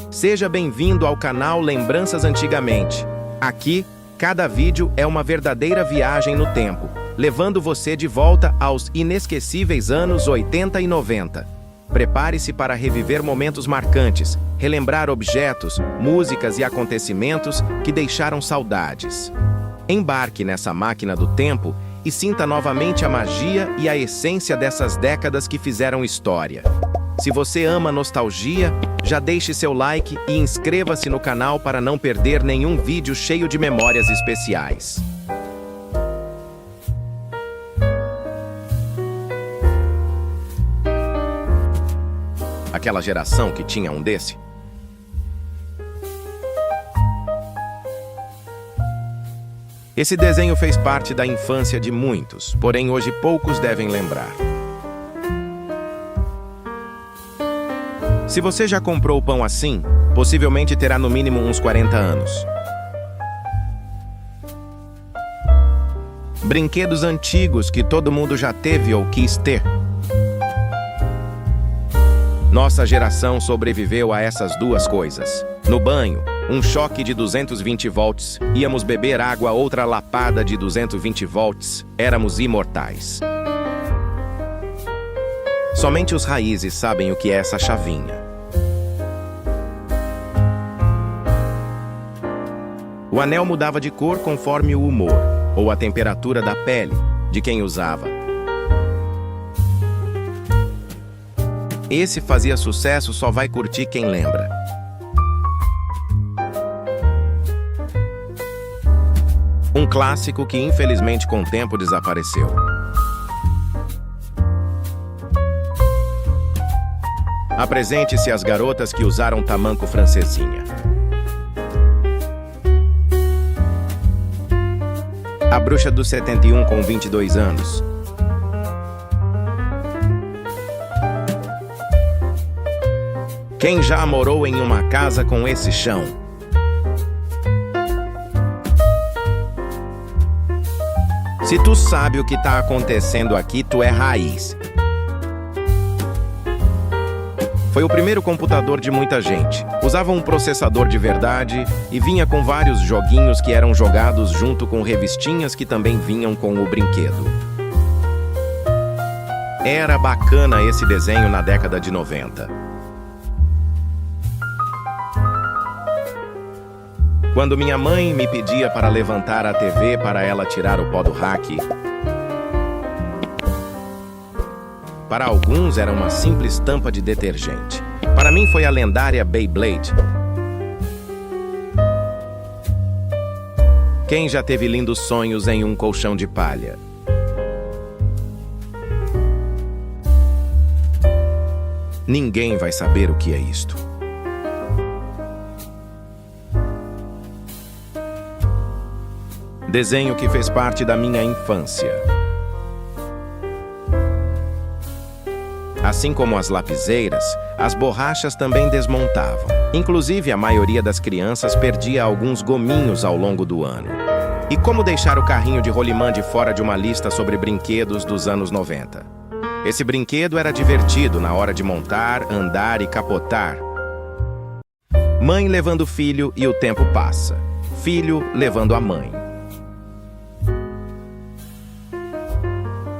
Seja bem-vindo ao canal Lembranças Antigamente. Aqui, cada vídeo é uma verdadeira viagem no tempo, levando você de volta aos inesquecíveis anos 80 e 90. Prepare-se para reviver momentos marcantes, relembrar objetos, músicas e acontecimentos que deixaram saudades. Embarque nessa máquina do tempo e sinta novamente a magia e a essência dessas décadas que fizeram história. Se você ama nostalgia, já deixe seu like e inscreva-se no canal para não perder nenhum vídeo cheio de memórias especiais. Aquela geração que tinha um desse? Esse desenho fez parte da infância de muitos, porém hoje poucos devem lembrar. Se você já comprou pão assim, possivelmente terá no mínimo uns 40 anos. Brinquedos antigos que todo mundo já teve ou quis ter. Nossa geração sobreviveu a essas duas coisas. No banho, um choque de 220 volts, íamos beber água, outra lapada de 220 volts, éramos imortais. Somente os raízes sabem o que é essa chavinha. O anel mudava de cor conforme o humor, ou a temperatura da pele de quem usava. Esse fazia sucesso, só vai curtir quem lembra. Um clássico que infelizmente com o tempo desapareceu. Apresente-se às garotas que usaram tamanco francesinha. A bruxa do 71 com 22 anos. Quem já morou em uma casa com esse chão? Se tu sabe o que tá acontecendo aqui, tu é raiz. Foi o primeiro computador de muita gente. Usava um processador de verdade e vinha com vários joguinhos que eram jogados junto com revistinhas que também vinham com o brinquedo. Era bacana esse desenho na década de 90. Quando minha mãe me pedia para levantar a TV para ela tirar o pó do rack, para alguns era uma simples tampa de detergente. Para mim foi a lendária Beyblade. Quem já teve lindos sonhos em um colchão de palha? Ninguém vai saber o que é isto. Desenho que fez parte da minha infância. Assim como as lapiseiras, as borrachas também desmontavam. Inclusive, a maioria das crianças perdia alguns gominhos ao longo do ano. E como deixar o carrinho de rolimã de fora de uma lista sobre brinquedos dos anos 90? Esse brinquedo era divertido na hora de montar, andar e capotar. Mãe levando filho e o tempo passa. Filho levando a mãe.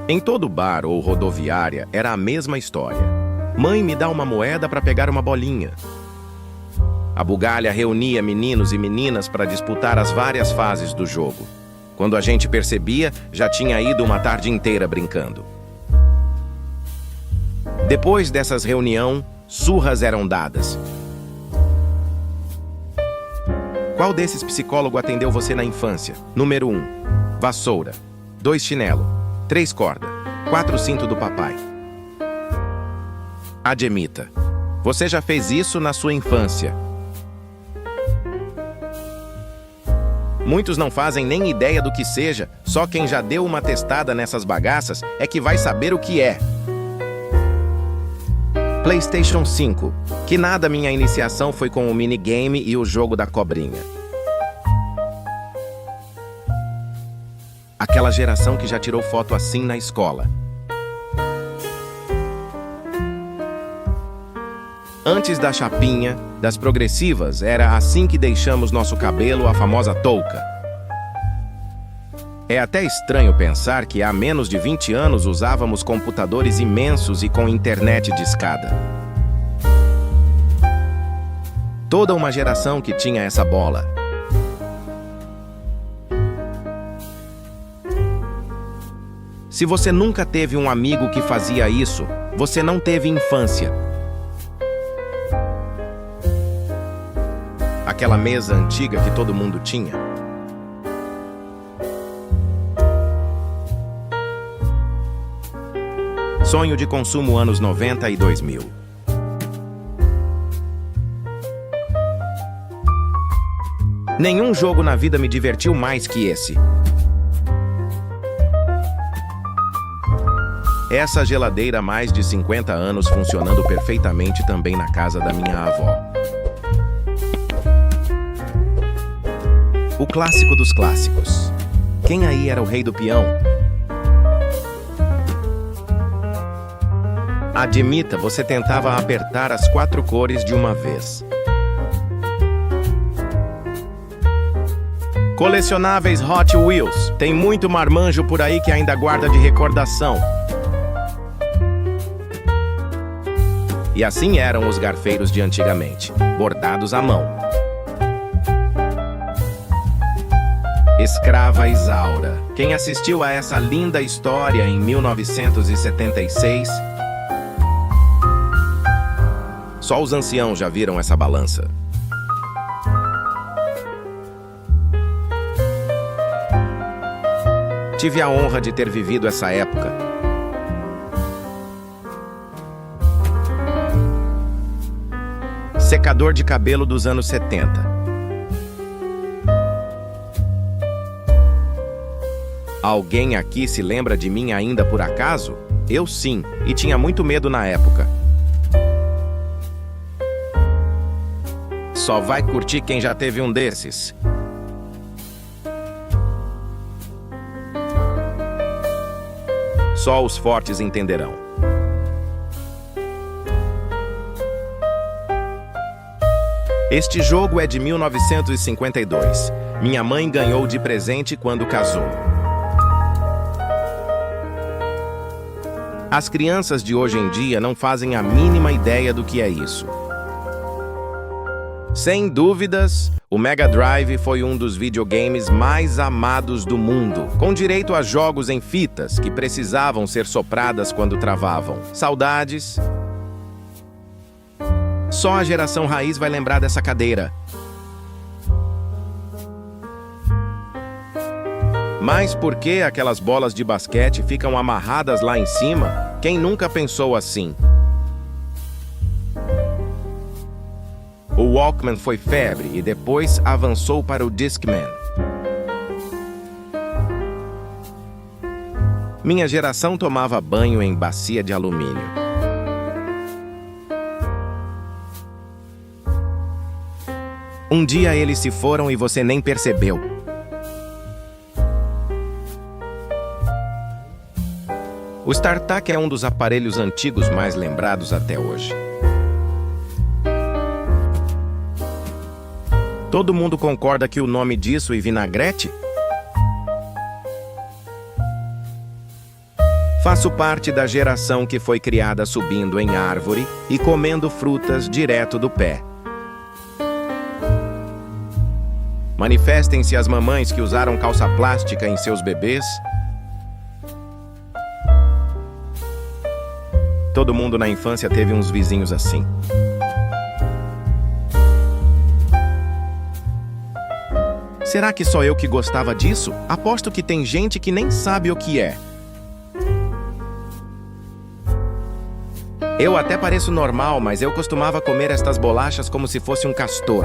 Em todo bar ou rodoviária era a mesma história. Mãe me dá uma moeda para pegar uma bolinha. A bugalha reunia meninos e meninas para disputar as várias fases do jogo. Quando a gente percebia, já tinha ido uma tarde inteira brincando. Depois dessas reuniões, surras eram dadas. Qual desses psicólogos atendeu você na infância? Número 1, vassoura. 2, chinelo. 3, corda. 4, cinto do papai. Admita, você já fez isso na sua infância. Muitos não fazem nem ideia do que seja, só quem já deu uma testada nessas bagaças é que vai saber o que é. PlayStation 5. Que nada, minha iniciação foi com o minigame e o jogo da cobrinha. Aquela geração que já tirou foto assim na escola. Antes da chapinha, das progressivas, era assim que deixamos nosso cabelo, a famosa touca. É até estranho pensar que há menos de 20 anos usávamos computadores imensos e com internet discada. Toda uma geração que tinha essa bola. Se você nunca teve um amigo que fazia isso, você não teve infância. Aquela mesa antiga que todo mundo tinha. Sonho de consumo anos 90 e 2000. Nenhum jogo na vida me divertiu mais que esse. Essa geladeira há mais de 50 anos funcionando perfeitamente também na casa da minha avó. O clássico dos clássicos. Quem aí era o rei do peão? Admita, você tentava apertar as 4 cores de uma vez. Colecionáveis Hot Wheels. Tem muito marmanjo por aí que ainda guarda de recordação. E assim eram os garfeiros de antigamente, bordados à mão. Escrava Isaura. Quem assistiu a essa linda história em 1976? Só os anciãos já viram essa balança. Tive a honra de ter vivido essa época. Secador de cabelo dos anos 70. Alguém aqui se lembra de mim ainda por acaso? Eu sim, e tinha muito medo na época. Só vai curtir quem já teve um desses. Só os fortes entenderão. Este jogo é de 1952. Minha mãe ganhou de presente quando casou. As crianças de hoje em dia não fazem a mínima ideia do que é isso. Sem dúvidas, o Mega Drive foi um dos videogames mais amados do mundo, com direito a jogos em fitas que precisavam ser sopradas quando travavam. Saudades. Só a geração raiz vai lembrar dessa cadeira. Mas por que aquelas bolas de basquete ficam amarradas lá em cima? Quem nunca pensou assim? O Walkman foi febre e depois avançou para o Discman. Minha geração tomava banho em bacia de alumínio. Um dia eles se foram e você nem percebeu. O StarTAC é um dos aparelhos antigos mais lembrados até hoje. Todo mundo concorda que o nome disso é vinagrete? Faço parte da geração que foi criada subindo em árvore e comendo frutas direto do pé. Manifestem-se as mamães que usaram calça plástica em seus bebês. Todo mundo na infância teve uns vizinhos assim. Será que só eu que gostava disso? Aposto que tem gente que nem sabe o que é. Eu até pareço normal, mas eu costumava comer estas bolachas como se fosse um castor.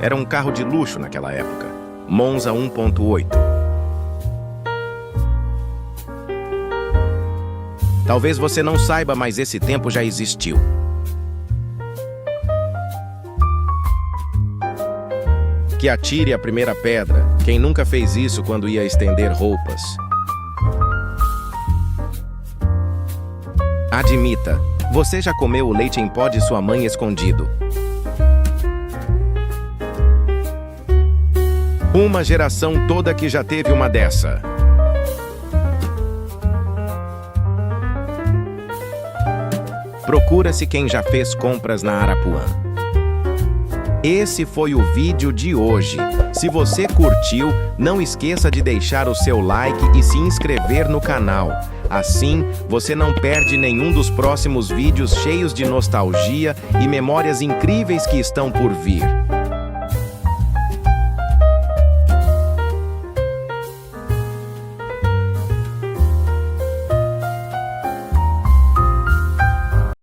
Era um carro de luxo naquela época. Monza 1.8. Talvez você não saiba, mas esse tempo já existiu. Que atire a primeira pedra. Quem nunca fez isso quando ia estender roupas? Admita, você já comeu o leite em pó de sua mãe escondido? Uma geração toda que já teve uma dessa. Procura-se quem já fez compras na Arapuã. Esse foi o vídeo de hoje. Se você curtiu, não esqueça de deixar o seu like e se inscrever no canal. Assim, você não perde nenhum dos próximos vídeos cheios de nostalgia e memórias incríveis que estão por vir.